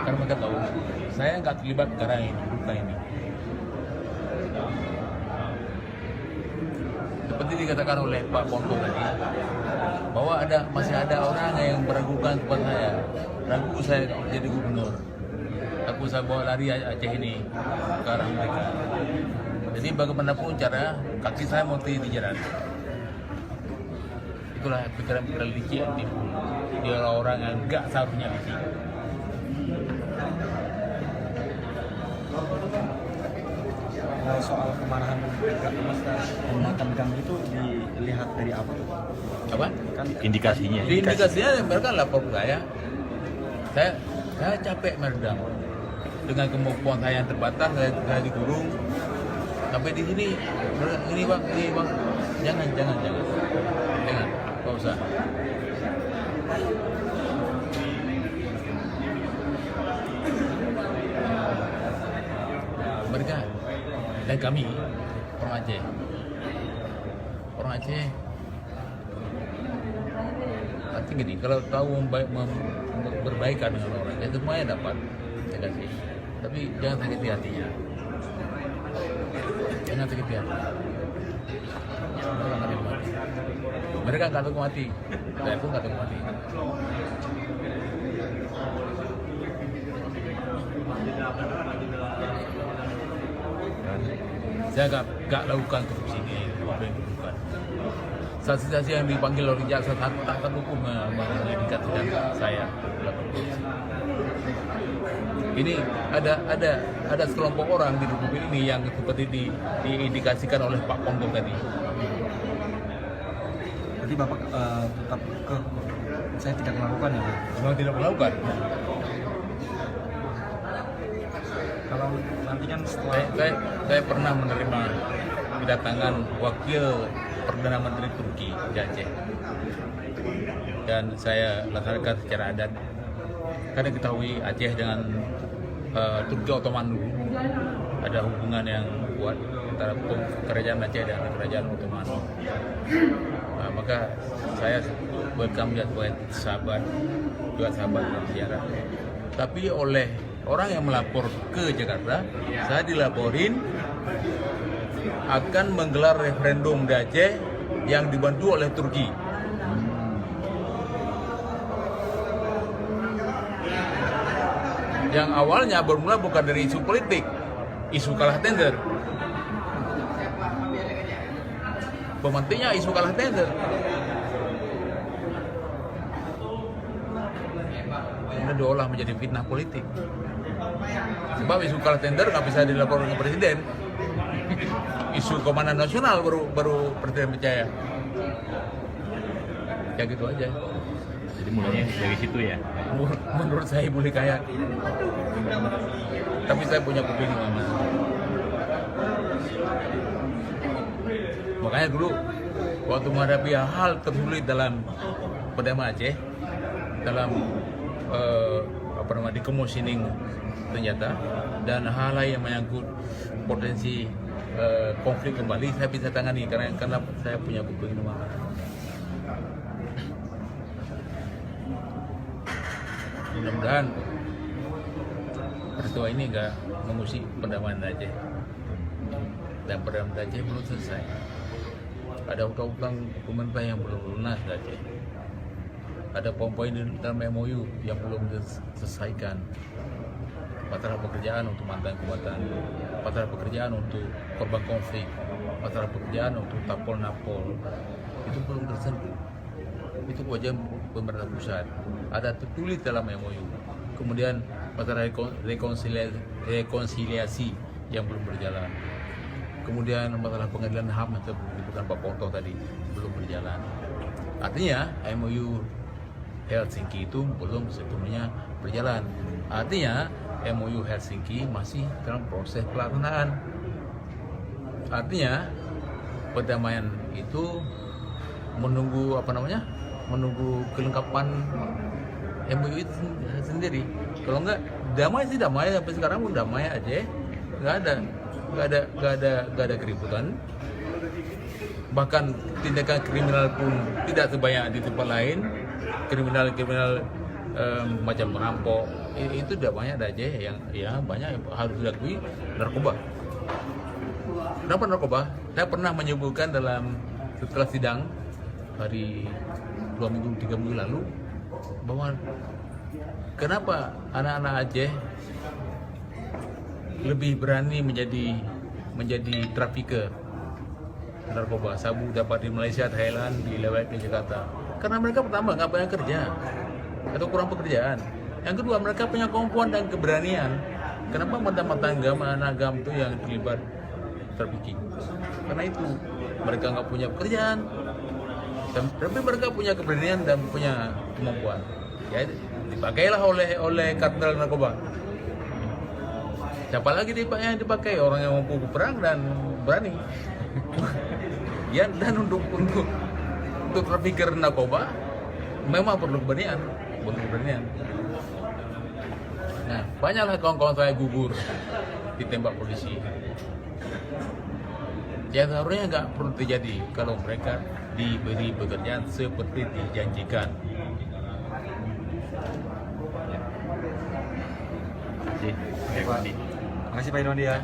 karena mereka tahu saya nggak terlibat karena ini, bukan ini. Seperti dikatakan oleh Pak Ponto tadi, bahwa masih ada orang yang meragukan kepada saya, ragu saya jadi gubernur. Aku saya bawa lari Aceh ini ke arah mereka. Jadi bagaimanapun cara kaki saya mau di jalan. Itulah pikiran-pikiran licik yang timbul. Dia orang yang nggak seharusnya licik. Soal kemarahan menggunakan gang itu dilihat dari apa tuh? Apa? Kan Indikasinya. Indikasinya mereka lapor ke saya. Saya capek meredam dengan kemampuan saya yang terbatas. Saya dikurung. Sampai di sini, ini bang, jangan, nggak usah. Mereka dan kami orang Aceh. Artinya gini, kalau tahu berbaikan dengan orang, ya semuanya dapat, saya kasih. Tapi jangan sakiti hatinya. Jangan sakiti hati. Mereka nggak takut mati. Saya pun nggak takut mati. Saya nggak lakukan korupsi ini, apa yang dilakukan. Saksi-saksi yang dipanggil oleh jaksa tak hukum mengindikasikan saya melakukan korupsi. Ini ada sekelompok orang di Republik ini yang seperti diindikasikan oleh Pak Ponto tadi. Jadi Bapak tetap saya tidak melakukan ya Pak? Memang tidak melakukan. Kalau nanti kan setelah Saya pernah menerima kedatangan wakil Perdana Menteri Turki di Aceh, dan saya laksanakan secara adat. Karena ketahui Aceh dengan Turki Ottoman dulu ada hubungan yang kuat antara kerajaan Aceh dan kerajaan Ottoman. Maka saya welcome dia sebagai sahabat, juga sahabat dalam sejarah. Tapi oleh orang yang melapor ke Jakarta, saya dilaporin akan menggelar referendum di Aceh yang dibantu oleh Turki. Yang awalnya bermula bukan dari isu politik, isu kalah tender. Pemantiknya isu kalah tender. Kemudian diolah menjadi fitnah politik. Sebab isu kalah tender nggak bisa dilaporkan ke presiden. Isu keamanan nasional baru presiden percaya. Ya gitu aja. Jadi mulainya dari situ ya. Menurut saya boleh kayak. Tapi saya punya kuping mama. Makanya dulu waktu menghadapi hal tersulit dalam Perdamaian Aceh, dalam decommissioning senjata dan hal lain yang menyangkut potensi konflik kembali, saya bisa tangani karena saya punya kuping mama. Mudah-mudahan peristiwa ini nggak mengusik perdamaian Aceh, dan perdamaian Aceh belum selesai. Ada hutang-hutang pemerintah yang belum lunas di Aceh. Ada poin-poin dalam MOU yang belum diselesaikan. Masalah pekerjaan untuk mantan kombatan, masalah pekerjaan untuk korban konflik, masalah pekerjaan untuk tapol-napol, itu belum tersentuh. Itu kewajiban pemerintah pusat. Ada tertulis dalam MOU. Kemudian masalah rekonsiliasi yang belum berjalan. Kemudian masalah pengadilan HAM yang disebutkan Pak Ponto tadi belum berjalan. Artinya MOU Helsinki itu belum sepenuhnya berjalan. Artinya MOU Helsinki masih dalam proses pelaksanaan. Artinya perdamaian itu menunggu menunggu kelengkapan MOU itu sendiri. Kalau enggak damai sih damai, sampai sekarang pun damai aja. Nggak ada keributan. Bahkan tindakan kriminal pun tidak sebanyak di tempat lain. Kriminal macam merampok. Itu udah banyak aja yang ya banyak yang harus diakui narkoba. Kenapa narkoba? Saya pernah menyebutkan setelah sidang hari 2 minggu 3 minggu lalu bahwa kenapa anak-anak Aceh lebih berani menjadi trafiker narkoba. Sabu dapat di Malaysia, Thailand, dilewat ke Jakarta. Karena mereka pertama nggak banyak kerja atau kurang pekerjaan. Yang kedua, mereka punya kemampuan dan keberanian. Kenapa mata-mata anak agama itu yang terlibat trafficking? Karena itu mereka nggak punya pekerjaan, tapi mereka punya keberanian dan punya kemampuan. Ya dipakailah oleh kartel narkoba. Siapa lagi yang dipakai? Orang yang mampu berperang dan berani. Ya, dan untuk trafficker narkoba memang perlu keberanian. Nah, banyaklah kawan-kawan saya gugur ditembak polisi. Yang seharusnya nggak perlu terjadi kalau mereka diberi pekerjaan seperti dijanjikan. Oke, Pak. Makasih Pak Irwandi ya.